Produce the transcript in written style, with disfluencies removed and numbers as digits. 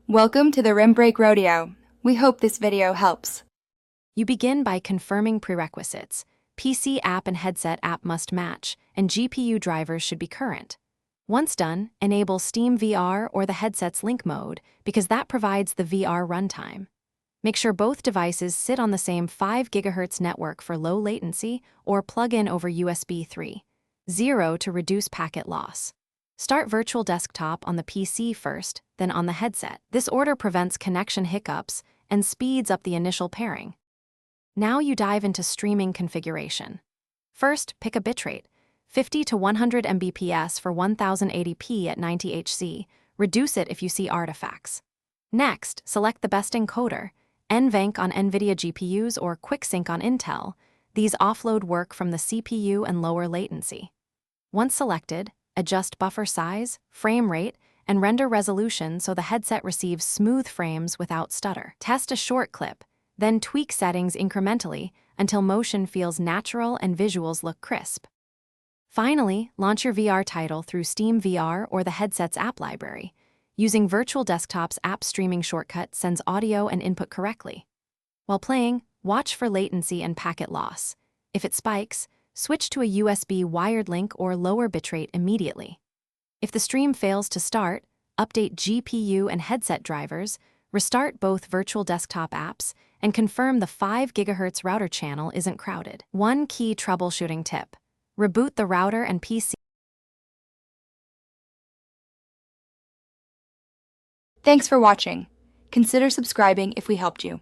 Welcome to the Rim Break Rodeo. We hope this video helps. You begin by confirming prerequisites. PC app and headset app must match, and GPU drivers should be current. Once done, enable Steam VR or the headset's link mode because that provides the VR runtime. Make sure both devices sit on the same 5 GHz network for low latency or plug in over USB 3.0 to reduce packet loss. Start virtual desktop on the PC first, then on the headset. This order prevents connection hiccups and speeds up the initial pairing. Now you dive into streaming configuration. First, pick a bitrate, 50 to 100 Mbps for 1080p at 90 Hz. Reduce it if you see artifacts. Next, select the best encoder, NVENC on NVIDIA GPUs or QuickSync on Intel. These offload work from the CPU and lower latency. Once selected, adjust buffer size, frame rate, and render resolution so the headset receives smooth frames without stutter. Test a short clip, then tweak settings incrementally until motion feels natural and visuals look crisp. Finally, launch your VR title through Steam VR or the headset's app library. Using Virtual Desktop's app streaming shortcut sends audio and input correctly. While playing, watch for latency and packet loss. If it spikes, switch to a USB wired link or lower bitrate immediately. If the stream fails to start, update GPU and headset drivers, restart both virtual desktop apps, and confirm the 5 GHz router channel isn't crowded. One key troubleshooting tip: reboot the router and PC. Thanks for watching. Consider subscribing if we helped you.